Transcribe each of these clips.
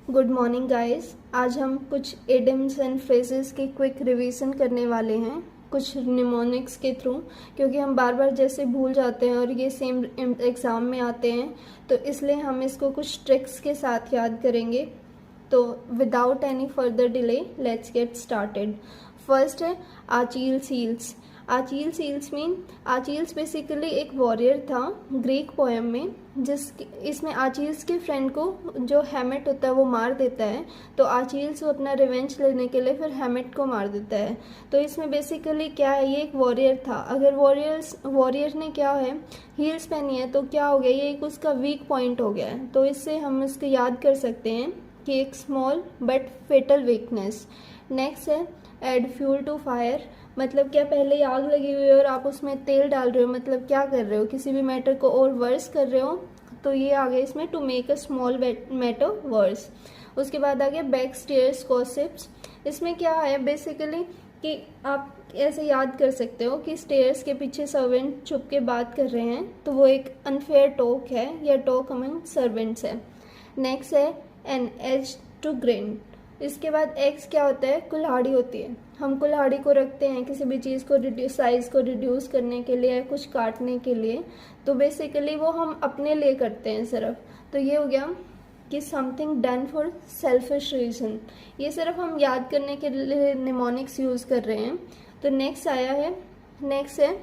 Good morning guys. आज हम कुछ एडियम्स एंड फ्रेजेस की क्विक रिवीजन करने वाले हैं कुछ निमोनिक्स के थ्रू, क्योंकि हम बार बार जैसे भूल जाते हैं और ये सेम एग्ज़ाम में आते हैं, तो इसलिए हम इसको कुछ ट्रिक्स के साथ याद करेंगे। तो without any further delay let's get started. First है आचील सील्स। आचील सील्स मीन आचील्स बेसिकली एक वॉरियर था ग्रीक पोएम में, इसमें आचील्स के फ्रेंड को जो हैमेट होता है वो मार देता है, तो आचील्स वो अपना रिवेंज लेने के लिए फिर हैमेट को मार देता है। तो इसमें बेसिकली क्या है, ये एक वॉरियर था। अगर वॉरियर ने क्या है हील्स पहनी है तो क्या हो गया, ये एक उसका वीक पॉइंट हो गया है। तो इससे हम इसको याद कर सकते हैं कि एक small but fatal weakness. Next है एड फ्यूल टू फायर। मतलब क्या, पहले आग लगी हुई है और आप उसमें तेल डाल रहे हो, मतलब क्या कर रहे हो, किसी भी मैटर को और वर्स कर रहे हो। तो ये आ गया इसमें to make a small matter worse. उसके बाद आ गया बैक स्टेयर्स गॉसिप्स। इसमें क्या है बेसिकली कि आप ऐसे याद कर सकते हो कि स्टेयर्स के पीछे सर्वेंट छुप के बात कर रहे हैं, तो वो एक अनफेयर टॉक है या टॉक अमंग सर्वेंट्स है। नेक्स्ट है एन एज टू ग्रिन। इसके बाद एक्स क्या होता है, कुल्हाड़ी होती है। हम कुल्हाड़ी को रखते हैं किसी भी चीज़ को साइज़ को रिड्यूस करने के लिए, कुछ काटने के लिए, तो बेसिकली वो हम अपने लिए करते हैं सिर्फ। तो ये हो गया कि something done for selfish reason. ये सिर्फ हम याद करने के लिए निमोनिक्स यूज़ कर रहे हैं। तो नेक्स्ट है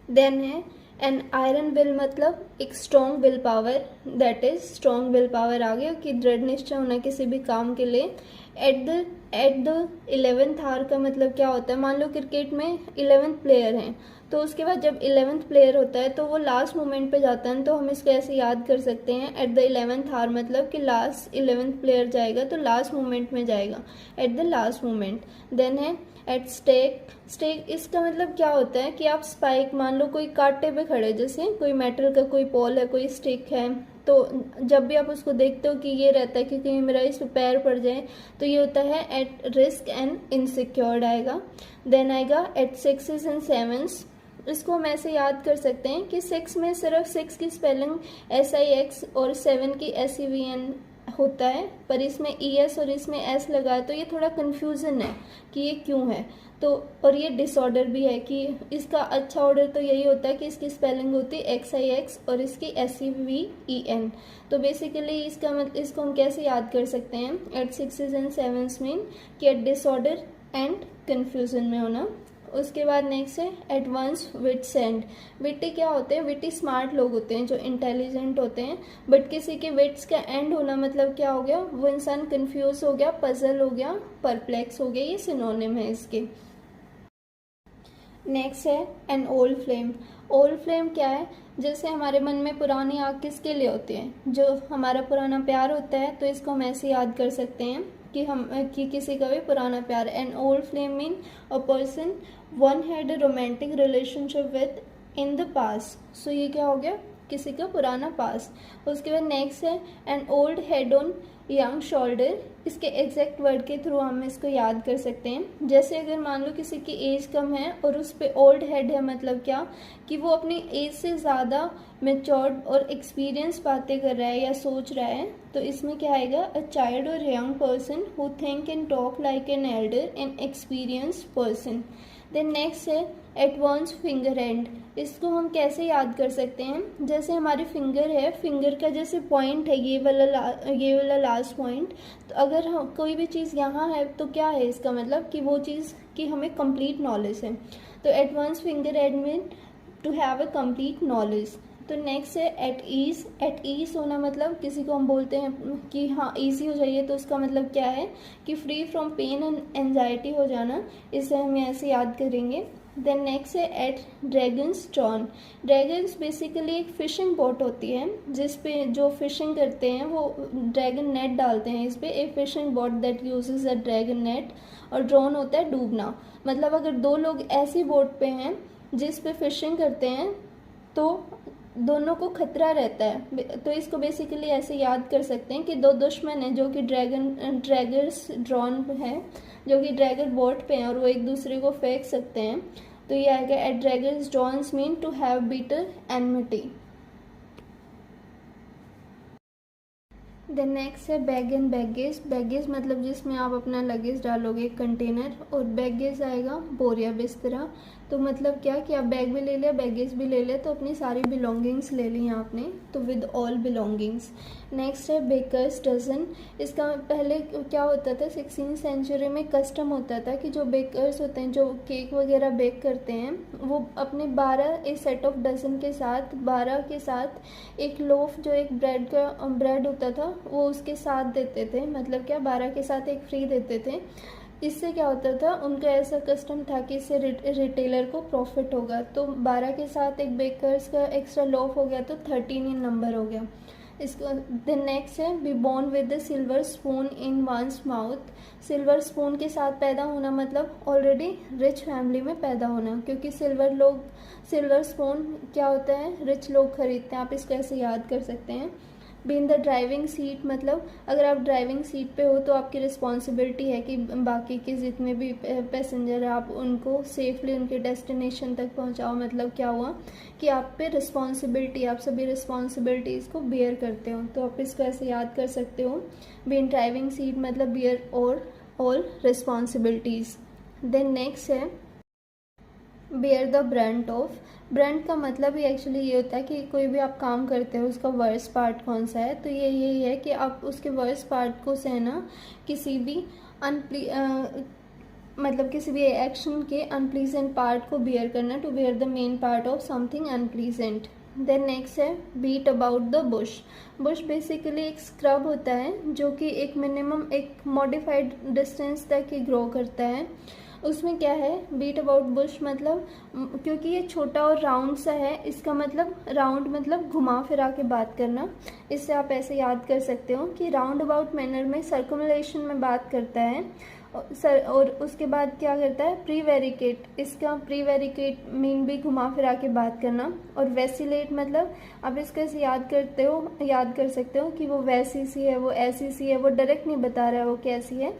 देन है एन आयरन विल, मतलब एक strong will power, that is strong will power आ गया कि दृढ़ निश्चय होना किसी भी काम के लिए। एट द 11th आवर का मतलब क्या होता है, मान लो क्रिकेट में 11th प्लेयर हैं, तो उसके बाद जब 11th प्लेयर होता है तो वो लास्ट मोमेंट पे जाता है, तो हम इसको ऐसे याद कर सकते हैं एट द 11th आवर, मतलब कि लास्ट 11th प्लेयर जाएगा तो लास्ट मोमेंट में जाएगा, at the last moment. Then है एट स्टेक। इसका मतलब क्या होता है कि आप स्पाइक, मान लो कोई कांटे पे खड़े, जैसे कोई मेटल का कोई पॉल है, कोई स्टिक है, तो जब भी आप उसको देखते हो कि ये रहता है कि कहीं मेरा इस पे पैर पड़ जाए, तो ये होता है एट रिस्क एंड इनसिक्योर्ड आएगा। देन आएगा एट सिक्सेस एंड सेवन्स। इसको हम ऐसे याद कर सकते हैं कि 6 में सिर्फ 6 की स्पेलिंग SIX और 7 की SEVN होता है, पर इसमें ES और इसमें S लगा है, तो ये थोड़ा कन्फ्यूज़न है कि ये क्यों है। तो और ये डिसऑर्डर भी है कि इसका अच्छा ऑर्डर तो यही होता है कि इसकी स्पेलिंग होती है XIX और इसकी SEVEN। तो बेसिकली इसको हम कैसे याद कर सकते हैं, at sixes and sevens mean कि एट डिसऑर्डर एंड कन्फ्यूज़न में होना। उसके बाद नेक्स्ट है एडवांस विट्स एंड। विट्टी क्या होते हैं, विट्टी स्मार्ट लोग होते हैं जो इंटेलिजेंट होते हैं, बट किसी के विट्स का एंड होना मतलब क्या हो गया, वो इंसान कंफ्यूज हो गया, पजल हो गया, परप्लेक्स हो गया। ये सिनोनिम है इसके। नेक्स्ट है N old flame. Old flame क्या है, जैसे हमारे मन में पुरानी आग किसके लिए होती है, जो हमारा पुराना प्यार होता है, तो इसको हम ऐसे याद कर सकते हैं कि किसी का भी पुराना प्यार। An old flame mean a person one had a romantic relationship with in the past. So ये क्या हो गया, किसी का पुराना पास्ट। उसके बाद नेक्स्ट है an old head on young shoulder. इसके एग्जैक्ट वर्ड के थ्रू हम इसको याद कर सकते हैं। जैसे अगर मान लो किसी की एज कम है और उस पर ओल्ड हेड है, मतलब क्या कि वो अपनी एज से ज़्यादा मेच्योर्ड और एक्सपीरियंस बातें कर रहा है या सोच रहा है, तो इसमें क्या आएगा, अ चाइल्ड और young person who think and talk like an elder and experienced person. Then next है एडवांस फिंगर एंड। इसको हम कैसे याद कर सकते हैं, जैसे हमारे फिंगर है, फिंगर का जैसे पॉइंट है ये वाला लास्ट पॉइंट, तो अगर हम कोई भी चीज़ यहाँ है तो क्या है इसका मतलब कि वो चीज़ की हमें कंप्लीट नॉलेज है। तो advance finger end mean to have a complete knowledge. तो नेक्स्ट है एट ईज। एट ईज होना मतलब किसी को हम बोलते हैं कि हाँ ईजी हो जाइए, तो उसका मतलब क्या है कि free from pain and anxiety हो जाना, इसे हम ऐसे याद करेंगे। देन नेक्स्ट है at draggers drawn. Draggers basically एक फिशिंग बोट होती है जिस पे जो फिशिंग करते हैं वो ड्रैगन नेट डालते हैं इस पे, a fishing boat that uses a dragon net. और ड्रोन होता है डूबना, मतलब अगर दो लोग ऐसी बोट पे हैं जिस पे फिशिंग करते हैं तो दोनों को खतरा रहता है। तो इसको बेसिकली ऐसे याद कर सकते हैं कि दो दुश्मन हैं जो कि ड्रैगर्स ड्रॉन है, जो कि ड्रैगर बोट पे हैं और वो एक दूसरे को फेंक सकते हैं। तो ये आएगा at daggers drawn mean to have bitter enmity. Then next है बैग एंड बैगेज। बैगेज मतलब जिसमें आप अपना लगेज डालोगे, कंटेनर, और बैगेज आएगा बोर या बिस्तरा। तो मतलब क्या कि आप बैग भी ले लिया, बैगेज भी ले लिया, तो अपनी सारी बिलोंगिंग्स ले ली आपने, तो विद ऑल बिलोंगिंग्स। नेक्स्ट है बेकर्स डजन। इसका पहले क्या होता था, 16वीं सेंचुरी में कस्टम होता था कि जो बेकर्स होते हैं, जो केक वगैरह बेक करते हैं, वो अपने 12 एक सेट ऑफ डजन के साथ, 12 के साथ एक लोफ, जो एक ब्रेड होता था, वो उसके साथ देते थे। मतलब क्या, 12 के साथ एक फ्री देते थे। इससे क्या होता था, उनका ऐसा कस्टम था कि इससे रिटेलर को प्रॉफिट होगा। तो 12 के साथ एक बेकर्स का एक्स्ट्रा लोफ हो गया, तो 13 इन नंबर हो गया। इसको द नेक्स्ट है be born with the silver spoon in one's mouth. Silver spoon के साथ पैदा होना मतलब ऑलरेडी रिच फैमिली में पैदा होना, क्योंकि सिल्वर स्पून क्या होता है, रिच लोग खरीदते हैं। आप इसको ऐसे याद कर सकते हैं। Be in the driving seat मतलब अगर आप ड्राइविंग सीट पे हो तो आपकी रिस्पॉन्सिबिलिटी है कि बाकी के जितने भी पैसेंजर हैं आप उनको सेफली उनके डेस्टिनेशन तक पहुंचाओ। मतलब क्या हुआ कि आप पे रिस्पॉन्सिबिलिटी, आप सभी रिस्पॉन्सिबिलिटीज़ को बेयर करते हो, तो आप इसको ऐसे याद कर सकते हो। बी इन ड्राइविंग सीट मतलब बेयर और ऑल रिस्पॉन्सिबिलिटीज़। देन नेक्स्ट है bear the brunt of. Brunt का मतलब ही एक्चुअली ये होता है कि कोई भी आप काम करते हो उसका वर्स्ट पार्ट कौन सा है, तो ये यही है कि आप उसके वर्स्ट पार्ट को सहना, किसी भी मतलब किसी भी एक्शन के अनप्लीजेंट पार्ट को बेयर करना, to bear the main part of something unpleasant. Then next है beat about the bush. Bush basically एक स्क्रब होता है जो कि एक मिनिमम एक मॉडिफाइड डिस्टेंस तक ही ग्रो करता है। उसमें क्या है, बीट अबाउट बुश मतलब क्योंकि ये छोटा और राउंड सा है, इसका मतलब राउंड मतलब घुमा फिरा के बात करना। इससे आप ऐसे याद कर सकते हो कि राउंड अबाउट मैनर में सर्कुलेशन में बात करता है और उसके बाद क्या करता है, प्रीवेरिकेट। इसका प्रीवेरिकेट मीन भी घुमा फिरा के बात करना। और वेसिलेट मतलब आप इसको ऐसे याद कर सकते हो कि वो वैसी सी है, वो ऐसी सी है, वो डायरेक्ट नहीं बता रहा है वो कैसी है।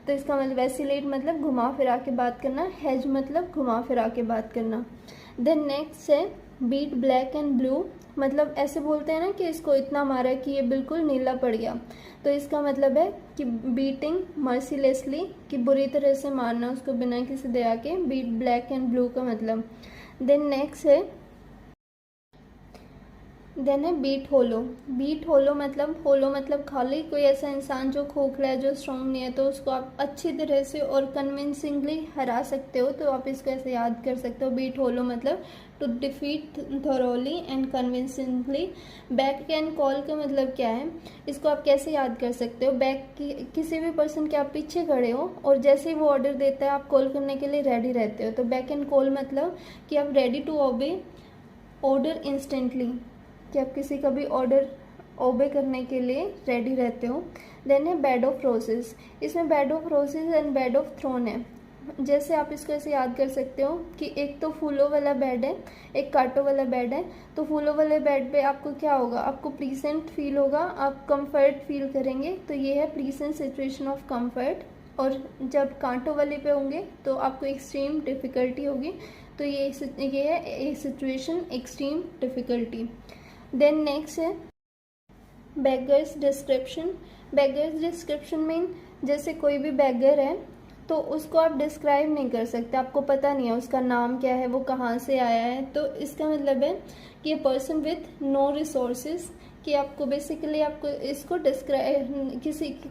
तो इसका मतलब वेसिलेट मतलब घुमा फिरा के बात करना, हेज मतलब घुमा फिरा के बात करना। देन नेक्स्ट है बीट ब्लैक एंड ब्लू। मतलब ऐसे बोलते हैं ना कि इसको इतना मारा कि ये बिल्कुल नीला पड़ गया, तो इसका मतलब है कि बीटिंग मर्सीलेसली, कि बुरी तरह से मारना उसको बिना किसी दया के, बीट ब्लैक एंड ब्लू का मतलब। देन नेक्स्ट है बीट होलो। बीट होलो मतलब खाली कोई ऐसा इंसान जो खोखला है, जो स्ट्रॉन्ग नहीं है, तो उसको आप अच्छी तरह से और कन्विंसिंगली हरा सकते हो, तो आप इसको ऐसे याद कर सकते हो। बीट होलो मतलब to defeat thoroughly and convincingly. Back and call का मतलब क्या है, इसको आप कैसे याद कर सकते हो, बैक की किसी भी पर्सन के आप पीछे खड़े हो और जैसे ही वो ऑर्डर देता है आप कॉल करने के लिए रेडी रहते हो, तो बैक एंड कॉल मतलब कि आप ready to obey order instantly, कि आप किसी का भी ऑर्डर ओबे करने के लिए रेडी रहते हो। देन है बेड ऑफ रोजेस। इसमें bed of roses and bed of thorns है। जैसे आप इसको ऐसे याद कर सकते हो कि एक तो फूलों वाला बेड है, एक कांटों वाला बेड है। तो फूलों वाले बेड पे आपको क्या होगा, आपको प्लीजेंट फील होगा, आप कंफर्ट फील करेंगे, तो ये है प्लीजेंट सिचुएशन ऑफ कंफर्ट। और जब कांटों वाले पे होंगे तो आपको एक्सट्रीम डिफ़िकल्टी होगी, तो ये है एक situation extreme difficulty. Then next है beggars description. Beggars description mean जैसे कोई भी बेगर है तो उसको आप डिस्क्राइब नहीं कर सकते, आपको पता नहीं है उसका नाम क्या है, वो कहाँ से आया है, तो इसका मतलब है कि ये पर्सन विथ नो रिसोर्सेज, कि आपको बेसिकली आपको इसको डिस्क्राइब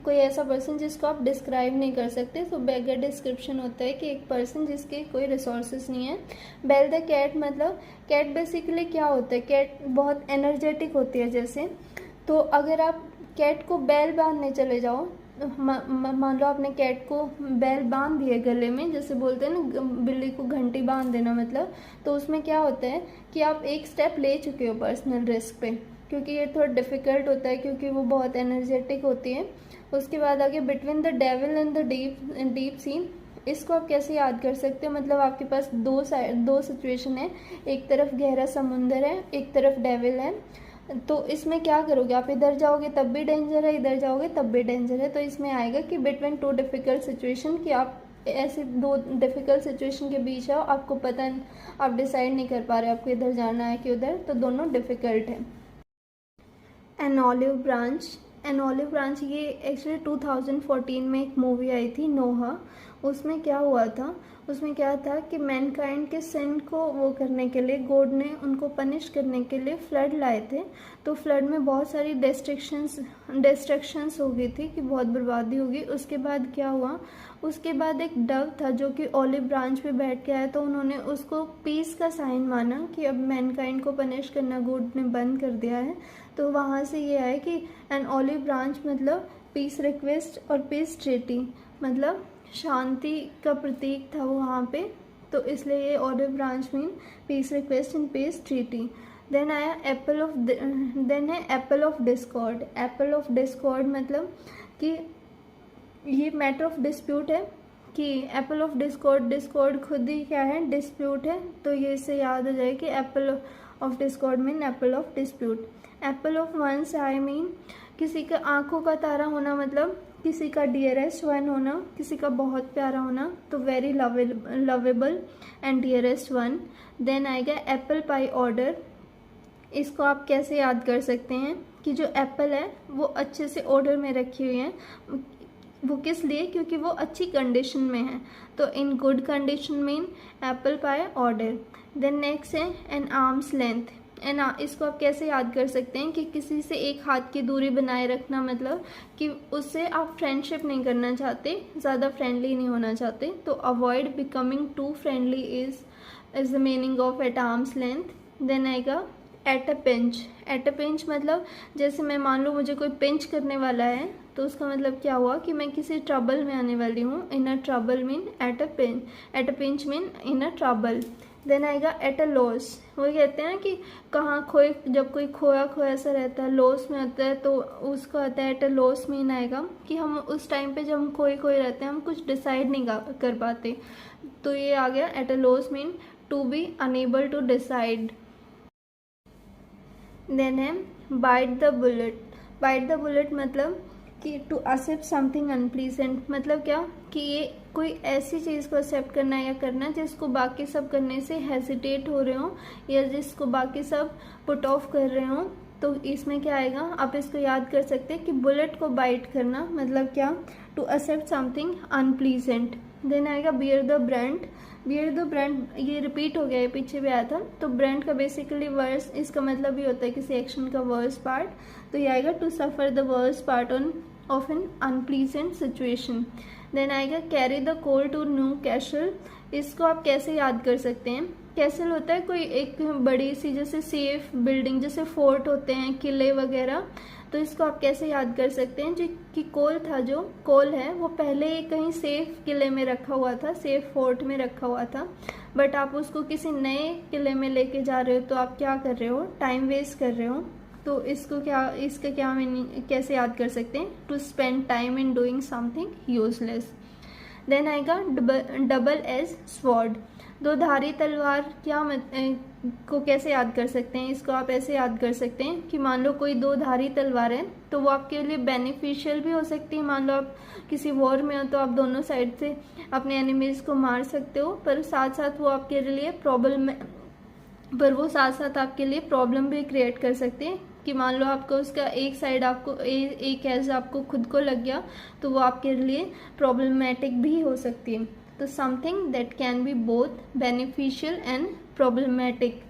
कोई ऐसा पर्सन जिसको आप डिस्क्राइब नहीं कर सकते, तो बेगर डिस्क्रिप्शन होता है कि एक पर्सन जिसके कोई रिसोर्सेज नहीं है। बेल द कैट मतलब कैट बेसिकली क्या होता है, कैट बहुत एनर्जेटिक होती है जैसे, तो अगर आप कैट को बैल बांधने चले जाओ, मान लो आपने कैट को बैल बांध दिए गले में, जैसे बोलते हैं ना बिल्ली को घंटी बांध देना मतलब, तो उसमें क्या होता है कि आप एक स्टेप ले चुके हो पर्सनल रिस्क पे, क्योंकि ये थोड़ा डिफ़िकल्ट होता है क्योंकि वो बहुत एनर्जेटिक होती है। उसके बाद आगे between the devil and the deep sea. इसको आप कैसे याद कर सकते हो, मतलब आपके पास दो सिचुएशन है, एक तरफ गहरा समुंदर है, एक तरफ डेविल है, तो इसमें क्या करोगे आप, इधर जाओगे तब भी डेंजर है, इधर जाओगे तब भी डेंजर है, तो इसमें आएगा कि बिटवीन टू डिफ़िकल्ट सिचुएशन, कि आप ऐसे दो डिफ़िकल्ट सिचुएशन के बीच आओ, आपको पता आप डिसाइड नहीं कर पा रहे आपको इधर जाना है कि उधर, तो दोनों डिफ़िकल्ट है। An olive branch. An olive branch, ये एक्चुअली 2014 में एक मूवी आई थी नोहा। उसमें क्या हुआ था, उसमें क्या था कि मैनकाइंड के सिन को वो करने के लिए गॉड ने उनको पनिश करने के लिए फ्लड लाए थे। तो फ्लड में बहुत सारी डिस्ट्रक्शंस हो गई थी कि बहुत बर्बादी होगी। उसके बाद क्या हुआ, उसके बाद एक डव था जो कि ऑलिव ब्रांच पे बैठ के आया, तो उन्होंने उसको पीस का साइन माना कि अब मैनकाइंड को पनिश करना गॉड ने बंद कर दिया है। तो वहाँ से ये आया कि एन ऑलिव ब्रांच मतलब पीस रिक्वेस्ट और पीस ट्रीटी, मतलब शांति का प्रतीक था वो वहाँ पे। तो इसलिए ये olive branch mean peace request and peace treaty. Then आया एप्पल ऑफ, देन है apple of discord. Apple of discord मतलब कि ये मैटर ऑफ डिस्प्यूट है कि एप्पल ऑफ डिस्कॉर्ड, डिस्कॉर्ड खुद ही क्या है, डिस्प्यूट है। तो ये इससे याद हो जाए कि apple of discord mean apple of dispute. Apple of one's eye mean किसी का आंखों का तारा होना, मतलब किसी का डियरेस्ट वन होना, किसी का बहुत प्यारा होना, तो very lovable and dearest one. Then आएगा एप्पल पाई ऑर्डर। इसको आप कैसे याद कर सकते हैं कि जो एप्पल है वो अच्छे से ऑर्डर में रखी हुई है। वो किस लिए, क्योंकि वो अच्छी कंडीशन में है। तो in good condition mean apple pie order. Then next है एन आर्म्स लेंथ। इसको आप कैसे याद कर सकते हैं कि किसी से एक हाथ की दूरी बनाए रखना, मतलब कि उससे आप फ्रेंडशिप नहीं करना चाहते, ज़्यादा फ्रेंडली नहीं होना चाहते। तो avoid becoming too friendly is the meaning of at arm's length. Then आएगा at a pinch. At a pinch मतलब जैसे मैं मान लो मुझे कोई पिंच करने वाला है, तो उसका मतलब क्या हुआ कि मैं किसी ट्रबल में आने वाली हूँ। In a trouble mean at a pinch, at a pinch mean in a trouble. Then आएगा एट अ लॉस। वो कहते हैं कि कहाँ खोए, जब कोई खोया खोया सा रहता है, लॉस में होता है, तो उसका आता है एट अ लॉस मीन आएगा कि हम उस टाइम पे जब हम खोए खोए रहते हैं, हम कुछ डिसाइड नहीं कर पाते। तो ये आ गया at a loss mean to be unable to decide. Then है bite the bullet. Bite the bullet मतलब कि टू एक्सेप्ट समथिंग अनप्लीजेंट, मतलब क्या कि ये कोई ऐसी चीज़ को एक्सेप्ट करना या करना जिसको बाकी सब करने से हेजिटेट हो रहे हो या जिसको बाकी सब पुट ऑफ कर रहे हो। तो इसमें क्या आएगा, आप इसको याद कर सकते हैं कि बुलेट को बाइट करना मतलब क्या, to accept something unpleasant. Then आएगा bear the brunt. Bear the brunt ये रिपीट हो गया है, पीछे भी आया था। तो ब्रांड का बेसिकली वर्स, इसका मतलब भी होता है किसी एक्शन का वर्स पार्ट। तो ये आएगा to suffer the worse part of an unpleasant situation. Then आएगा carry the coal to Newcastle. इसको आप कैसे याद कर सकते हैं, कैसल होता है कोई एक बड़ी सी जैसे सेफ बिल्डिंग, जैसे फोर्ट होते हैं, किले वगैरह। तो इसको आप कैसे याद कर सकते हैं जो कि कोल था, जो कोल है वो पहले कहीं सेफ किले में रखा हुआ था, सेफ फोर्ट में रखा हुआ था, बट आप उसको किसी नए किले में लेके जा रहे हो, तो आप क्या कर रहे हो, टाइम वेस्ट कर रहे हो। तो इसको क्या, इसका क्या मीनिंग कैसे याद कर सकते हैं, to spend time in doing something useless. Then आएगा डबल एज स्वॉर्ड। दो धारी तलवार क्या को कैसे याद कर सकते हैं, इसको आप ऐसे याद कर सकते हैं कि मान लो कोई दो धारी तलवार है, तो वो आपके लिए बेनिफिशियल भी हो सकती है। मान लो आप किसी वॉर में हो तो आप दोनों साइड से अपने एनिमीज को मार सकते हो, पर साथ साथ वो आपके लिए आपके लिए प्रॉब्लम भी क्रिएट कर सकते हैं कि मान लो आपको उसका एक साइड आपको एक एज आपको खुद को लग गया, तो वो आपके लिए प्रॉब्लमेटिक भी हो सकती है। तो something that can be both beneficial and problematic.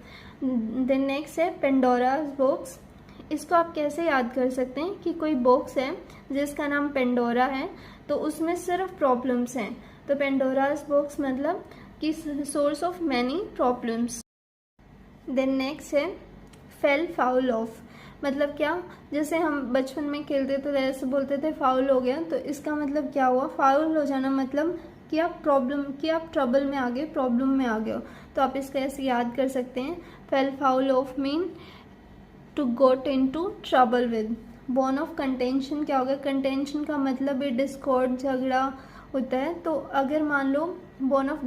Then next है पेंडोराज बॉक्स। इसको आप कैसे याद कर सकते हैं कि कोई बॉक्स है जिसका नाम पेंडोरा है, तो उसमें सिर्फ प्रॉब्लम्स हैं। तो पेंडोराज बॉक्स मतलब कि source of many problems. Then next है फेल फाउल ऑफ। मतलब क्या, जैसे हम बचपन में खेलते थे ऐसे बोलते थे फाउल हो गया, तो इसका मतलब क्या हुआ, फाउल हो जाना मतलब कि आप ट्रबल में आ गए, प्रॉब्लम में आ गए हो। तो आप इसको ऐसे याद कर सकते हैं, fell foul of mean to got into trouble with. Bone of contention क्या होगा, कंटेंशन का मतलब है डिस्कॉर्ड, झगड़ा होता है। तो अगर मान लो bone of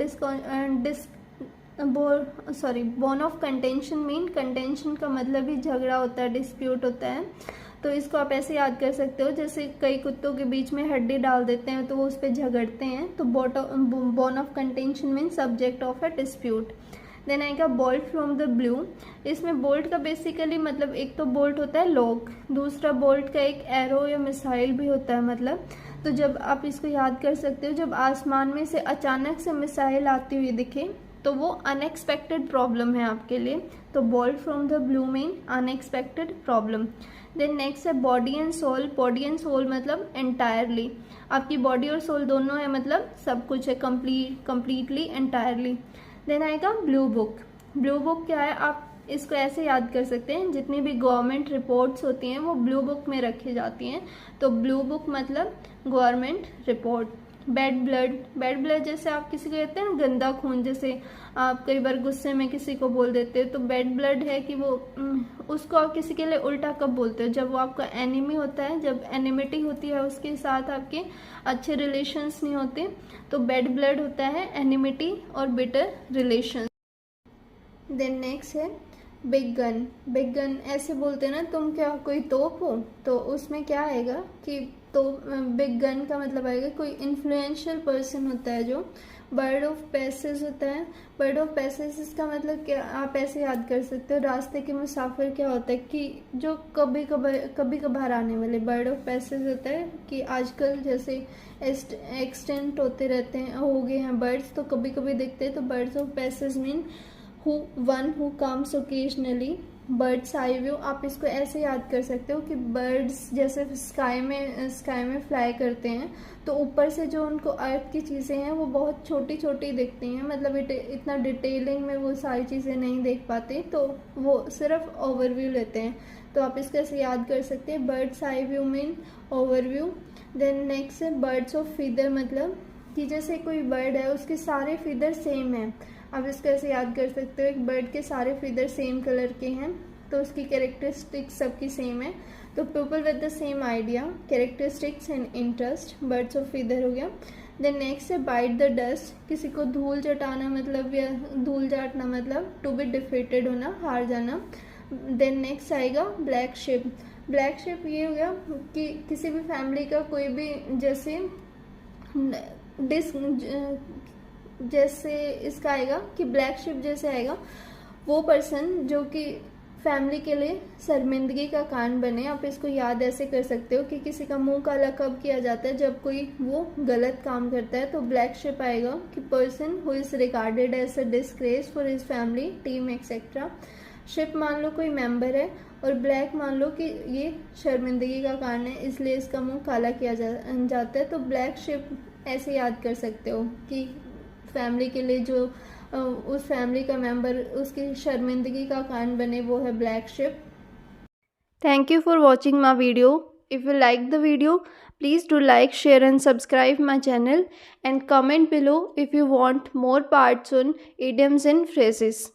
contention mean, contention का मतलब ही झगड़ा होता है, डिस्प्यूट होता है। तो इसको आप ऐसे याद कर सकते हो, जैसे कई कुत्तों के बीच में हड्डी डाल देते हैं तो वो उस पर झगड़ते हैं। तो bone of contention mean subject of a dispute. Then आएगा बोल्ट फ्रॉम द ब्लू। इसमें बोल्ट का बेसिकली मतलब एक तो बोल्ट होता है लॉक, दूसरा बोल्ट का एक एरो या मिसाइल भी होता है मतलब। तो जब आप इसको याद कर सकते हो, जब आसमान में से अचानक से मिसाइल आती हुई दिखे तो वो अनएक्सपेक्टेड प्रॉब्लम है आपके लिए। तो bolt from the blue mean unexpected problem. Then next है body and soul. Body and soul मतलब एंटायरली, आपकी बॉडी और सोल दोनों है मतलब सब कुछ है, कंप्लीटली एंटायरली। देन आएगा ब्लू बुक। ब्लू बुक क्या है, आप इसको ऐसे याद कर सकते हैं, जितनी भी गवर्नमेंट रिपोर्ट्स होती हैं वो ब्लू बुक में रखी जाती हैं। तो ब्लू बुक मतलब government report. Bad blood, bad blood जैसे आप किसी को कहते हैं ना गंदा खून, जैसे आप कई बार गुस्से में किसी को बोल देते हो तो बैड ब्लड है कि वो उसको आप किसी के लिए उल्टा कब बोलते हो, जब वो आपका एनिमी होता है, जब एनिमिटी होती है उसके साथ आपके अच्छे रिलेशंस नहीं होते, तो बैड ब्लड होता है एनिमिटी और बिटर रिलेशन। देन नेक्स्ट है बिग गन। बिग गन ऐसे बोलते हैं ना, तुम क्या कोई तोप हो, तो उसमें क्या आएगा कि तो बिग गन का मतलब आएगा कोई इन्फ्लुएंशियल पर्सन होता है जो बर्ड ऑफ पैसेज होता है। बर्ड ऑफ पैसेज इसका मतलब क्या, आप ऐसे याद कर सकते हो, रास्ते के मुसाफिर क्या होता है कि जो कभी कभार आने वाले। बर्ड ऑफ पैसेज होता है कि आजकल जैसे एक्सटेंट होते रहते हैं, हो गए हैं बर्ड्स, तो कभी कभी दिखते हैं। तो birds of passage mean one who comes occasionally. Birds eye view, आप इसको ऐसे याद कर सकते हो कि बर्ड्स जैसे स्काई में फ्लाई करते हैं तो ऊपर से जो उनको अर्थ की चीज़ें हैं वो बहुत छोटी छोटी दिखती हैं, मतलब इतना डिटेलिंग में वो सारी चीज़ें नहीं देख पाते, तो वो सिर्फ ओवरव्यू लेते हैं। तो आप इसको ऐसे याद कर सकते हैं, bird's eye view mean overview. Then next है बर्ड्स ऑफ फीदर, मतलब कि जैसे कोई बर्ड है उसके सारे फीदर सेम हैं, आप इसको ऐसे याद कर सकते हो, एक बर्ड के सारे फीदर सेम कलर के हैं तो उसकी कैरेक्टरिस्टिक्स सबकी सेम है। तो people with the same idea, characteristics and interest, birds of feather हो गया। देन नेक्स्ट है बाइट द डस्ट, किसी को धूल चटाना मतलब या धूल चाटना मतलब टू बी डिफीटेड होना, हार जाना। देन नेक्स्ट आएगा ब्लैक शिप। ब्लैक शिप ये हो गया कि किसी भी फैमिली का कोई भी जैसे इसका आएगा कि ब्लैक शिप जैसे आएगा वो पर्सन जो कि फैमिली के लिए शर्मिंदगी का कारण बने। आप इसको याद ऐसे कर सकते हो कि किसी का मुंह काला कब किया जाता है, जब कोई वो गलत काम करता है। तो ब्लैक शिप आएगा कि person who is regarded as a disgrace for his family, team etcetera. Sheep मान लो कोई मेंबर है और ब्लैक मान लो कि ये शर्मिंदगी का कारण है, इसलिए इसका मुंह काला किया जाता है। तो ब्लैक शिप ऐसे याद कर सकते हो कि फैमिली के लिए जो उस फैमिली का मेंबर उसकी शर्मिंदगी का कारण बने, वो है black ship. Thank you for watching my video. If you like the video please do like, share and subscribe my channel and comment below if you want more parts on idioms and phrases.